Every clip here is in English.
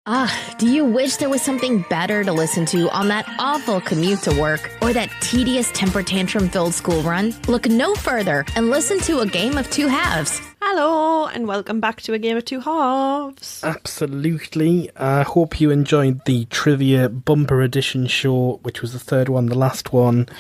Do you wish there was something better to listen to on that awful commute to work or that tedious temper tantrum-filled school run? Look no further and listen to A Game of Two Halves. Hello, and welcome back to A Game of Two Halves. Absolutely. I hope you enjoyed the Trivia Bumper Edition show, which was the third one, the last one.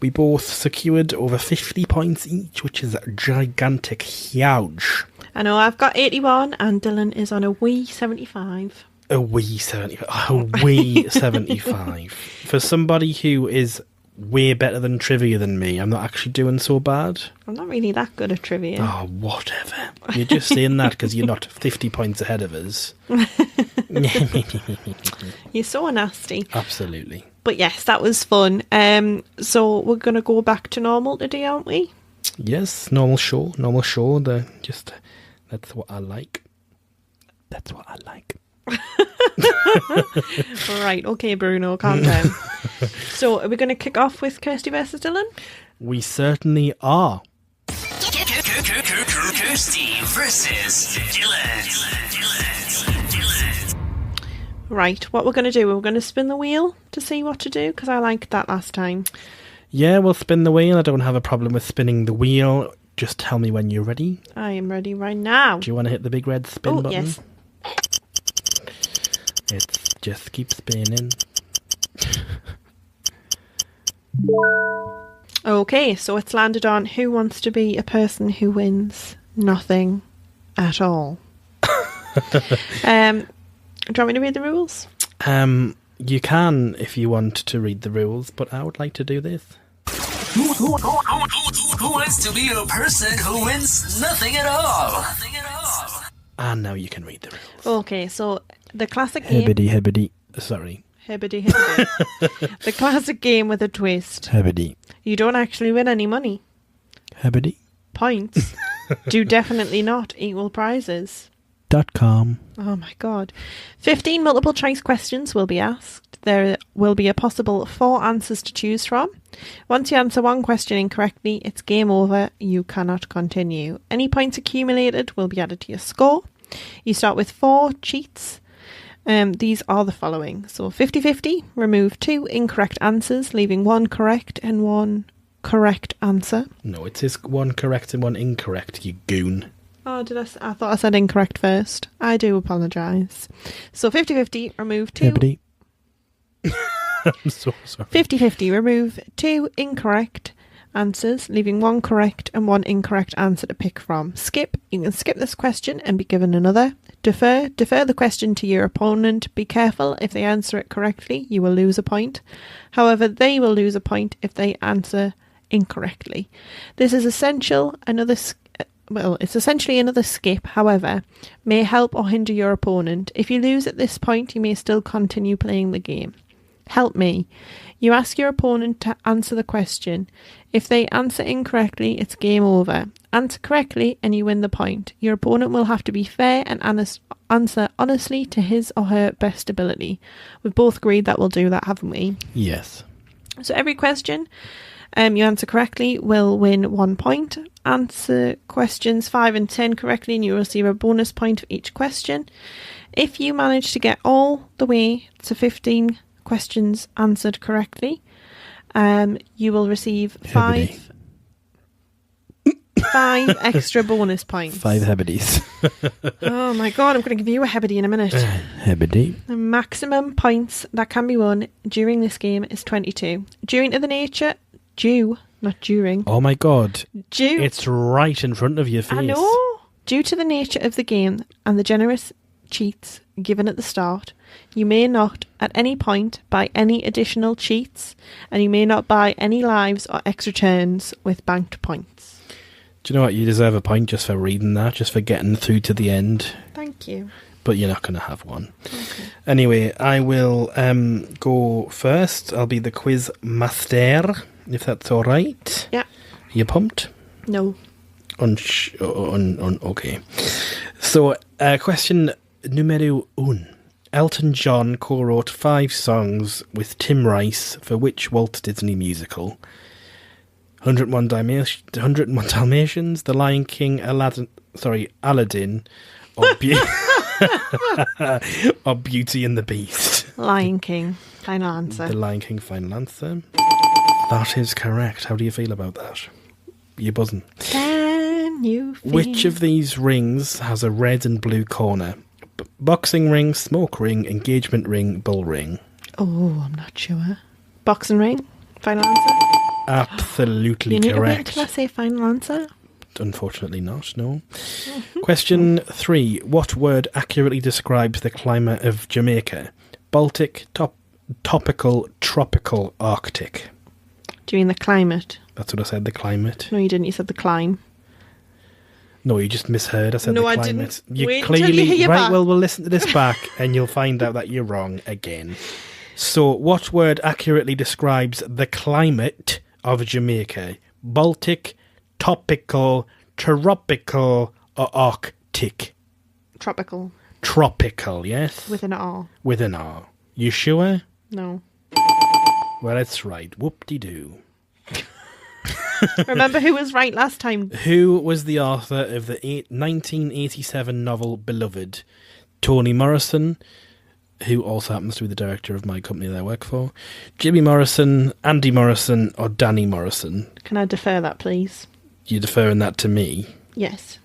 We both secured over 50 points each, which is gigantic, huge. I know, I've got 81 and Dylan is on a wee 75. A wee 75. A wee 75. For somebody who is way better than trivia than me, I'm not actually doing so bad. I'm not really that good at trivia. Oh, whatever. You're just saying that because you're not 50 points ahead of us. You're so nasty. Absolutely. But yes, that was fun. So we're going to go back to normal today, aren't we? Yes, normal show. That's what I like. That's what I like. Right, okay, Bruno, calm down. So, are we going to kick off with Kirsty versus Dylan? We certainly are. Kirsty versus Dylan. Right, what we're going to do, we're going to spin the wheel to see what to do, because I liked that last time. Yeah, we'll spin the wheel. I don't have a problem with spinning the wheel. Just tell me when you're ready. I am ready right now. Do you want to hit the big red spin button? Yes. It just keeps spinning. Okay, so it's landed on who wants to be a person who wins nothing at all. Do you want me to read the rules? You can if you want to read the rules, but I would like to do this. Who wants to be a person who wins nothing at all? And now you can read the rules. Okay, so the classic game... Hibbity. Sorry. Hibbity. The classic game with a twist. Hibbity. You don't actually win any money. Hibbity. Points do definitely not equal prizes. .com. Oh my god. 15 multiple choice questions will be asked. There will be a possible 4 answers to choose from. Once you answer one question incorrectly, it's game over. You cannot continue. Any points accumulated will be added to your score. You start with 4 cheats. These are the following. So 50-50, remove 2 incorrect answers, leaving 1 correct and 1 correct answer. No, it is 1 correct and 1 incorrect, you goon. Oh, I thought I said incorrect first. I do apologise. So 50-50, remove 2... Hibbity. I'm so sorry. 50-50, remove 2 incorrect answers, leaving 1 correct and 1 incorrect answer to pick from. Skip. You can skip this question and be given another. Defer the question to your opponent. Be careful, if they answer it correctly, you will lose a point. However, they will lose a point if they answer incorrectly. This is essential. It's essentially another skip, however, may help or hinder your opponent. If you lose at this point, you may still continue playing the game. Help me. You ask your opponent to answer the question. If they answer incorrectly, it's game over. Answer correctly and you win the point. Your opponent will have to be fair and answer honestly to his or her best ability. We've both agreed that we'll do that, haven't we? Yes. So every question you answer correctly will win 1 point. Answer questions 5 and 10 correctly and you will receive a bonus point for each question. If you manage to get all the way to 15 questions answered correctly, you will receive 5 extra bonus points. 5 hebbities. Oh my god, I'm going to give you a hebbity in a minute. Hebbity. The maximum points that can be won during this game is 22. Not during. Oh my god. Due. It's right in front of your face. I know. Due to the nature of the game and the generous cheats given at the start, you may not at any point buy any additional cheats, and you may not buy any lives or extra turns with banked points. Do you know what? You deserve a point just for reading that, just for getting through to the end. Thank you. But you're not going to have one. Okay. Anyway, I will go first. I'll be the quiz master, if that's all right. Yeah. You pumped? No. Okay. So, question numero 1. Elton John co-wrote 5 songs with Tim Rice for which Walt Disney musical? 101 Dalmatians, The Lion King, Aladdin, or Or Beauty and the Beast? Lion King. Final answer. The Lion King, final answer. That is correct. How do you feel about that? You're buzzing. Can you feel... Which of these rings has a red and blue corner? Boxing ring, smoke ring, engagement ring, bull ring. Oh, I'm not sure. Boxing ring. Final answer. Absolutely you need correct. to wait until I say final answer. Unfortunately not, no. Question 3. What word accurately describes the climate of Jamaica? Baltic, topical, tropical, Arctic. Do you mean the climate? That's what I said, the climate. No, you didn't. You said the climb. No, you just misheard. I said No, the I climate. didn't. You Wait clearly until you hear your right. back. Well, we'll listen to this back, and you'll find out that you're wrong again. So, what word accurately describes the climate of Jamaica? Baltic, topical, tropical, or Arctic? Tropical. Tropical, yes. With an R. With an R. You sure? No. Well, that's right. Whoop-de-doo. Remember who was right last time? Who was the author of the 1987 novel Beloved? Toni Morrison, who also happens to be the director of my company that I work for, Jimmy Morrison, Andy Morrison, or Danny Morrison? Can I defer that, please? You're deferring that to me? Yes.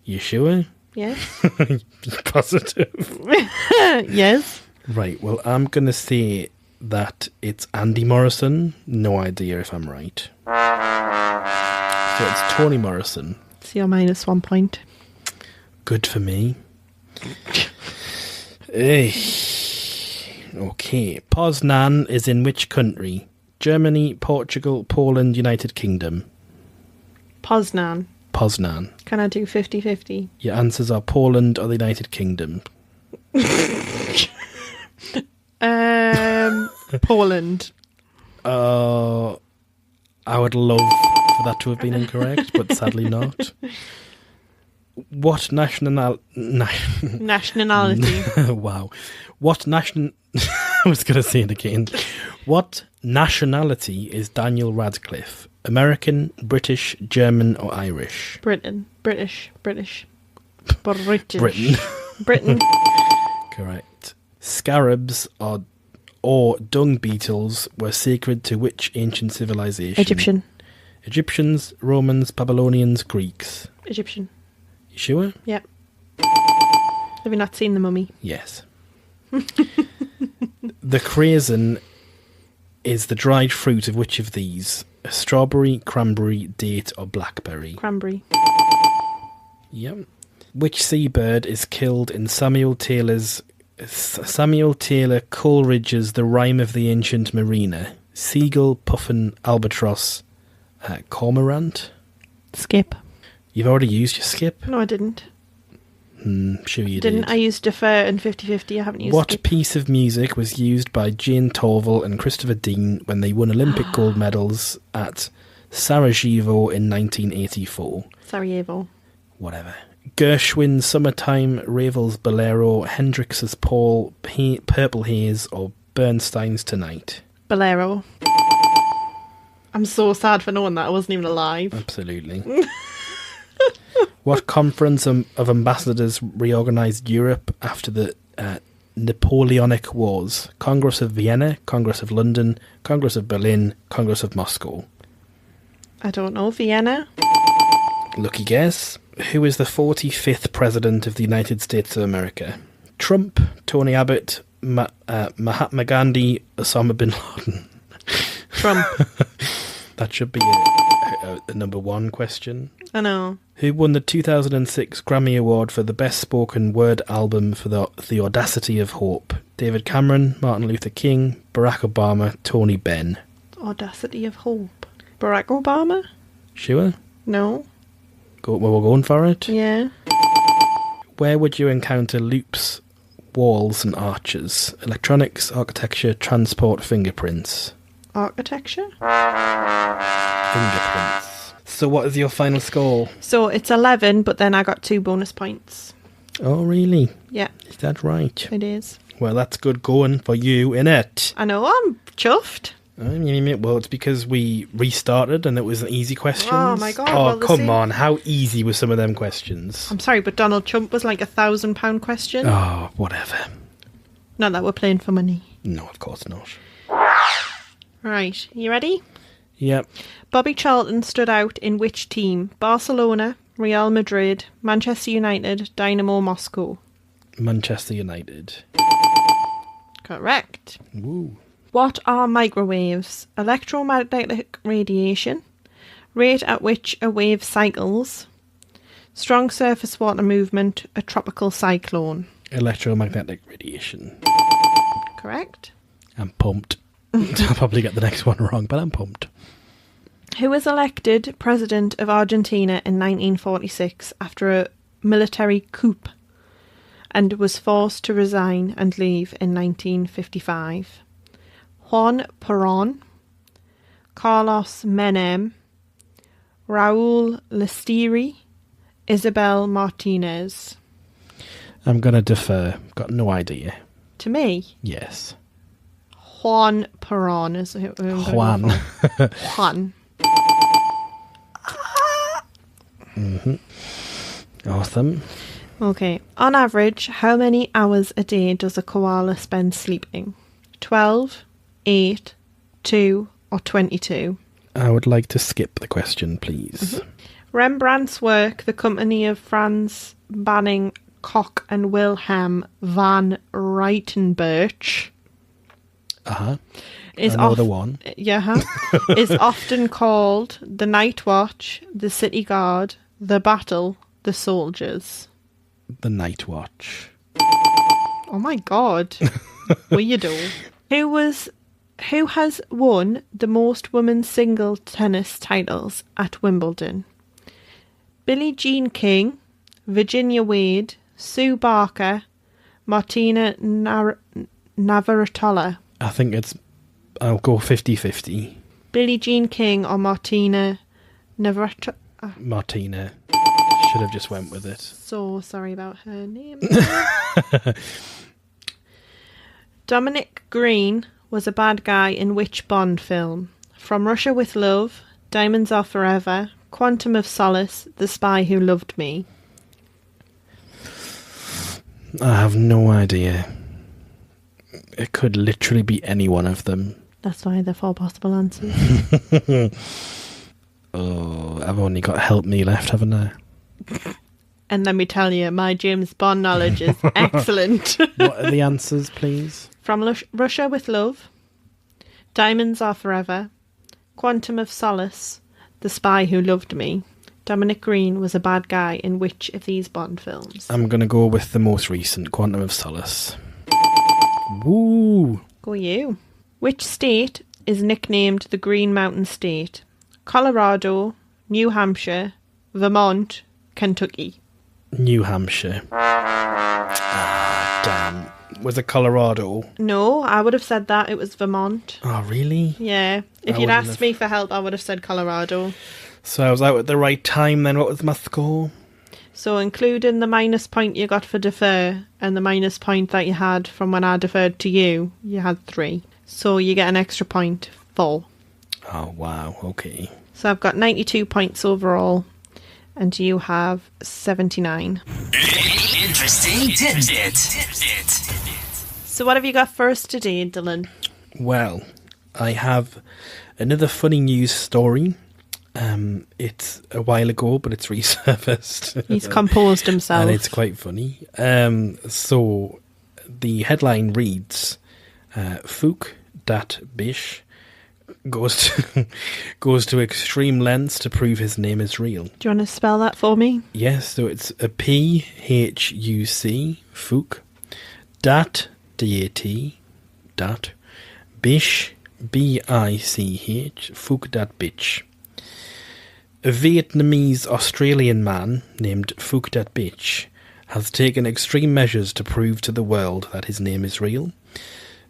You sure? Yes. You're positive? Yes. Right, well, I'm going to say that it's Andy Morrison. No idea if I'm right. So it's Toni Morrison. So you're minus 1 point. Good for me. Hey. Okay. Poznan is in which country? Germany, Portugal, Poland, United Kingdom. Poznan. Poznan. Can I do 50-50? Your answers are Poland or the United Kingdom. Poland. I would love for that to have been incorrect, but sadly not. What nationality? Wow. What I was going to say it again. What nationality is Daniel Radcliffe? American, British, German, or Irish? British. Britain. Britain. Correct. Scarabs or dung beetles were sacred to which ancient civilization? Egyptian. Egyptians, Romans, Babylonians, Greeks. Egyptian. You sure? Yep. Have you not seen The Mummy? Yes. The craisin is the dried fruit of which of these? A strawberry, cranberry, date, or blackberry? Cranberry. Yep. Which seabird is killed in Samuel Taylor Coleridge's The Rime of the Ancient Mariner? Seagull, puffin, albatross, cormorant? Skip. You've already used your skip? No, I didn't. Sure you Didn't did. I used defer and 50-50? I haven't used What skip. piece of music was used by Jane Torval and Christopher Dean when they won Olympic gold medals at Sarajevo in 1984? Sarajevo. Whatever. Gershwin's Summertime, Ravel's Bolero, Hendrix's Paul, Purple Haze, or Bernstein's Tonight? Bolero. I'm so sad for knowing that. I wasn't even alive. Absolutely. What conference of ambassadors reorganised Europe after the Napoleonic Wars? Congress of Vienna, Congress of London, Congress of Berlin, Congress of Moscow? I don't know. Vienna? Lucky guess. Who is the 45th President of the United States of America? Trump, Tony Abbott, Mahatma Gandhi, Osama bin Laden? Trump. That should be a number one question. I know. Who won the 2006 Grammy Award for the Best Spoken Word Album for the Audacity of Hope? David Cameron, Martin Luther King, Barack Obama, Tony Benn? Audacity of Hope. Barack Obama? Sure? No. We're going for it? Yeah. Where would you encounter loops, walls and arches? Electronics, architecture, transport, fingerprints? Architecture? Fingerprints. So what is your final score? So it's 11, but then I got 2 bonus points. Oh, really? Yeah, Is that right? it is. Well, that's good going for you, innit? I know, I'm chuffed. Well, it's because we restarted and it was easy questions. Oh my God, Oh, well, the come same- on. How easy were some of them questions? I'm sorry, but Donald Trump was like £1,000 question. Oh, whatever. Not that we're playing for money. No, of course not. Right, you ready? Yep. Bobby Charlton stood out in which team? Barcelona, Real Madrid, Manchester United, Dynamo Moscow. Manchester United. Correct. Woo. What are microwaves? Electromagnetic radiation, rate at which a wave cycles, strong surface water movement, a tropical cyclone. Electromagnetic radiation. Correct. I'm pumped. I'll probably get the next one wrong, but I'm pumped. Who was elected president of Argentina in 1946 after a military coup and was forced to resign and leave in 1955? Juan Perón, Carlos Menem, Raúl Lestiri, Isabel Martinez. I'm going to defer. Got no idea. To me, Yes. Juan Perón is who I'm going Juan. for. Juan. Awesome. Okay. On average, how many hours a day does a koala spend sleeping? 12, 8, 2, or 22? I would like to skip the question, please. Rembrandt's work, The Company of Franz Banning Koch and Wilhelm van Ruytenberch, Uh-huh. is Another one. is often called The Night Watch, The City Guard, The Battle, The Soldiers. The Night Watch. Oh my God. Weirdo. Who has won the most women's single tennis titles at Wimbledon? Billie Jean King, Virginia Wade, Sue Barker, Martina Navratilova. I think I'll go 50-50. Billie Jean King or Martina Navratilova. Martina. Should have just went with it. So sorry about her name. Dominic Green was a bad guy in which Bond film? From Russia with Love, Diamonds Are Forever, Quantum of Solace, The Spy Who Loved Me. I have no idea. It could literally be any one of them. That's why they're 4 possible answers. Oh, I've only got Help Me left, haven't I? And let me tell you, my James Bond knowledge is excellent. What are the answers, please? From Russia with Love, Diamonds Are Forever, Quantum of Solace, The Spy Who Loved Me. Dominic Green was a bad guy in which of these Bond films? I'm going to go with the most recent, Quantum of Solace. Woo! Go you. Which state is nicknamed the Green Mountain State? Colorado, New Hampshire, Vermont, Kentucky. New Hampshire. Ah, damn. Was it Colorado? No, I would have said that. It was Vermont. Oh, really? Yeah. If I you'd wouldn't asked have. me for help, I would have said Colorado. So I was out at the right time then. What was my score? So including the minus point you got for defer and the minus point that you had from when I deferred to you, you had 3. So you get an extra point, 4. Oh, wow. Okay. So I've got 92 points overall and you have 79. Interesting tidbit. So what have you got for us today, Dylan? Well, I have another funny news story. It's a while ago, but it's resurfaced. He's composed himself. And it's quite funny. So the headline reads, Phuc Dat Bich goes to extreme lengths to prove his name is real. Do you want to spell that for me? Yes, so it's a P-H-U-C, Phuc, Dat, D-A-T, Dat, Bich, B-I-C-H, Phuc Dat Bich. A Vietnamese-Australian man named Phuc Dat Bich has taken extreme measures to prove to the world that his name is real.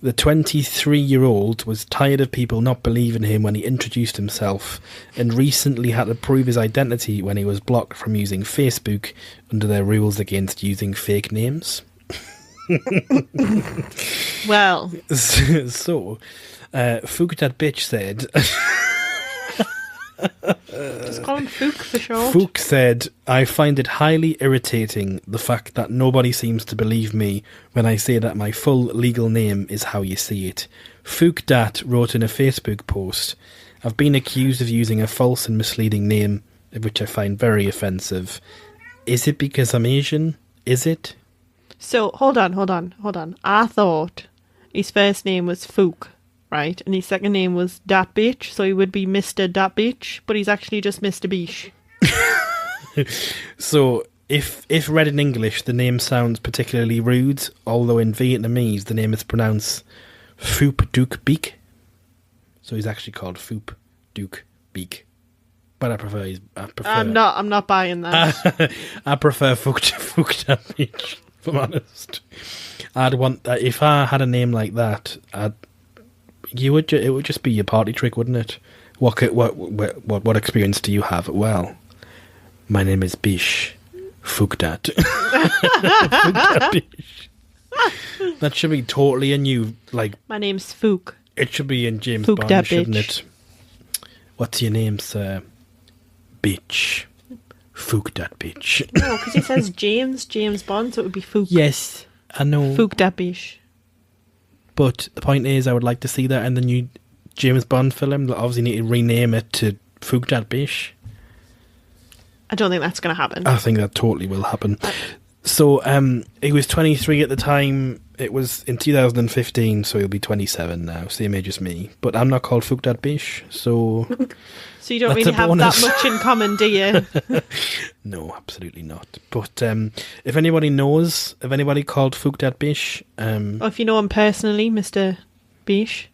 The 23-year-old was tired of people not believing him when he introduced himself and recently had to prove his identity when he was blocked from using Facebook under their rules against using fake names. Well, So, Phuc Dat Bich said... just call him Phuc for short. Phuc said, I find it highly irritating the fact that nobody seems to believe me when I say that my full legal name is how you see it. Phuc Dat wrote in a Facebook post, I've been accused of using a false and misleading name, which I find very offensive. Is it because I'm Asian? Is it? So, hold on. I thought his first name was Phuc, right? And his second name was Dat Bich, so he would be Mr. Dat Bich, but he's actually just Mr. Bich. So, if read in English, the name sounds particularly rude, although in Vietnamese, the name is pronounced Phuc Dat Bich. So he's actually called Phuc Dat Bich. But I prefer... I'm not buying that. I prefer Phuc Dat Bich, if I'm honest. I'd want that. If I had a name like that, it would just be your party trick, wouldn't it? What experience do you have? Well, my name is Bish. Phuc Dat. Phuc Dat Bich. That should be totally a new, like... My name's Phuc. It should be in James Phuc Bond, Dat shouldn't Bich. it? What's your name, sir? Bitch. Phuc Dat Bich. No, because he says James Bond, so it would be Phuc. Yes, I know. Phuc Dat Bich. But the point is, I would like to see that in the new James Bond film. They'll obviously need to rename it to Phuc Dat Bich. I don't think that's going to happen. I think that totally will happen. So, he was 23 at the time. It was in 2015, so he'll be 27 now, same age as me. But I'm not called Phuc Dat Bich, so... So you don't that's really a have bonus. that much in common, do you? No, absolutely not. But if anybody knows of anybody called Phuc Dat Bich... Or if you know him personally, Mr. Bich,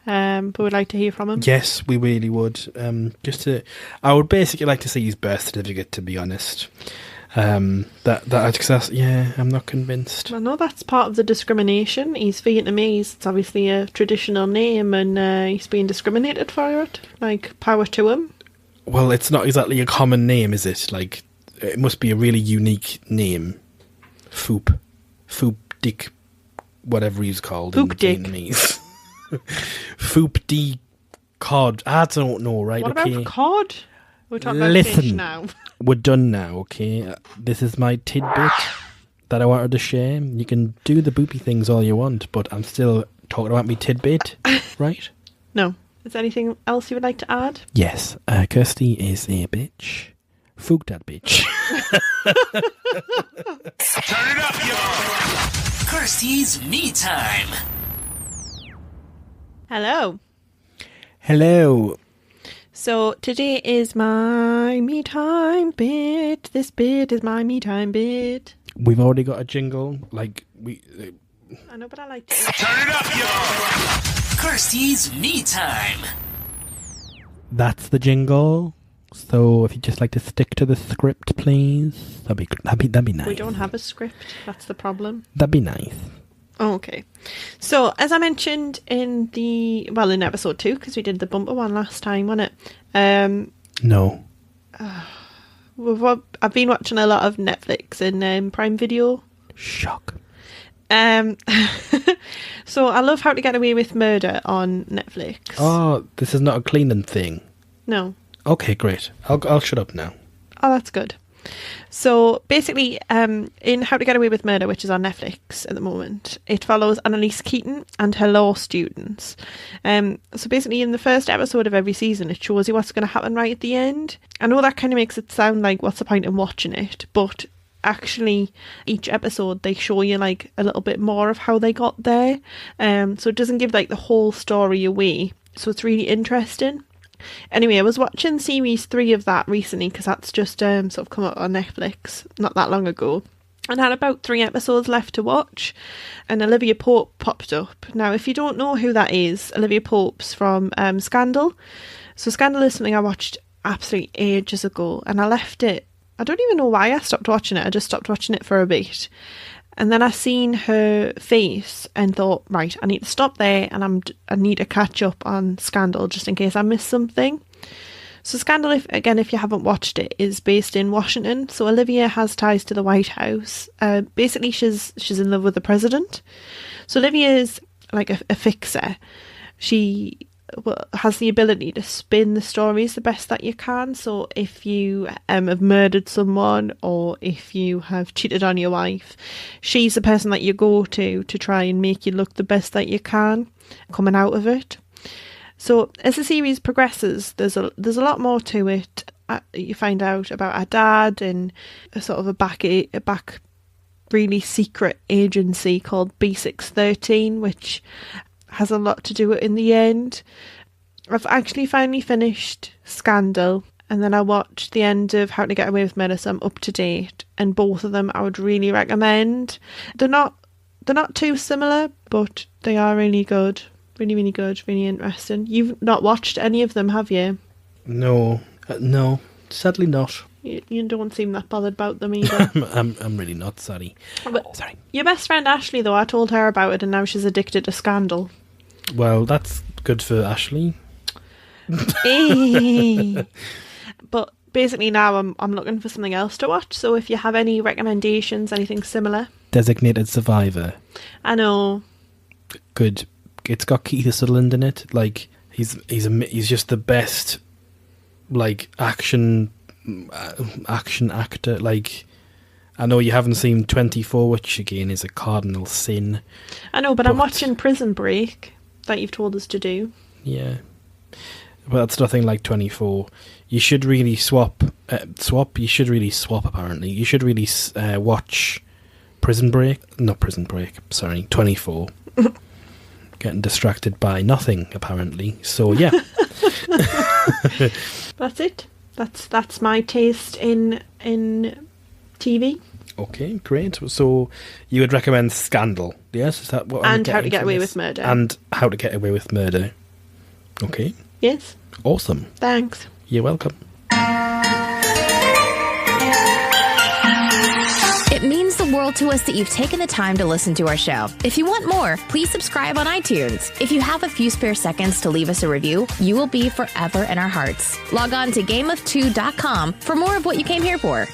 but would like to hear from him. Yes, we really would. I would basically like to see his birth certificate, to be honest. I'm not convinced. Well, no, that's part of the discrimination. He's Vietnamese. It's obviously a traditional name, and he's being discriminated for it. Like, power to him. Well, it's not exactly a common name, is it? Like, it must be a really unique name. Phuc Dick, whatever he's called in Phuc Dick. Vietnamese. Phuc D Cod. I don't know, right? What Okay. about cod? We're talking about Listen. fish now. We're done now, okay? This is my tidbit that I wanted to share. You can do the boopy things all you want, but I'm still talking about my tidbit, right? No. Is there anything else you would like to add? Yes, Kirsty is a bitch. Phuc Dat Bich. Turn it up, y'all! Kirsty's Me Time. Hello. Hello. So today is my me time bit. This bit is my me time bit. We've already got a jingle. Like, I know, but I like to... Turn it up, y'all! Kirsty's Me Time. that's the jingle. So if you'd just like to stick to the script, please. That'd be nice. We don't have a script. That's the problem. That'd be nice. Oh, okay. So, as I mentioned in episode 2, because we did the bumper one last time, wasn't it? No. I've been watching a lot of Netflix and Prime Video. Shock. So, I love How to Get Away with Murder on Netflix. Oh, this is not a cleaning thing. No. Okay, great. I'll shut up now. Oh, that's good. So basically, in How to Get Away with Murder, which is on Netflix at the moment, it follows Annalise Keaton and her law students. So basically, in the first episode of every season, it shows you what's going to happen right at the end. I know that kind of makes it sound like what's the point in watching it, but actually, each episode they show you like a little bit more of how they got there. So it doesn't give like the whole story away. So it's really interesting. Anyway, I was watching series 3 of that recently because that's just sort of come up on Netflix not that long ago, and had about 3 episodes left to watch, and Olivia Pope popped up. Now, if you don't know who that is, Olivia Pope's from Scandal. So Scandal is something I watched absolutely ages ago, and I left it. I don't even know why I stopped watching it. I just stopped watching it for a bit. And then I seen her face and thought, right, I need to stop there and I need to catch up on Scandal just in case I missed something. So Scandal, if you haven't watched it, is based in Washington. So Olivia has ties to the White House. Basically, she's in love with the president. So Olivia is like a fixer. She has the ability to spin the stories the best that you can. So if you have murdered someone, or if you have cheated on your wife, she's the person that you go to try and make you look the best that you can coming out of it. So as the series progresses, there's a lot more to it. You find out about her dad and a sort of a back really secret agency called B613, which has a lot to do with it in the end. I've actually finally finished Scandal, and then I watched the end of How to Get Away with Murder, so I'm up to date, and both of them I would really recommend. They're not too similar, but they are really good. Really, really good, really interesting. You've not watched any of them, have you? No, sadly not. You don't seem that bothered about them either. I'm really not, sorry. Sorry. Your best friend Ashley, though, I told her about it, and now she's addicted to Scandal. Well, that's good for Ashley. But basically now I'm looking for something else to watch, so if you have any recommendations, anything similar. Designated Survivor. I know. Good. It's got Keith Sutherland in it. Like, he's just the best, like, action actor. Like, I know you haven't seen 24, which again is a cardinal sin. I know, but I'm watching Prison Break that you've told us to do. Yeah, but that's nothing like 24. You should really swap. You should really swap. Apparently, you should really watch Prison Break. Not Prison Break. Sorry, 24. Getting distracted by nothing, apparently. So yeah. That's it. That's my taste in TV. Okay, great. So you would recommend Scandal, yes? Is that what? And How to Get Away with Murder. And How to Get Away with Murder. Okay. Yes. Awesome. Thanks. You're welcome. It means the world to us that you've taken the time to listen to our show. If you want more, please subscribe on iTunes. If you have a few spare seconds to leave us a review, you will be forever in our hearts. Log on to gameof2.com for more of what you came here for.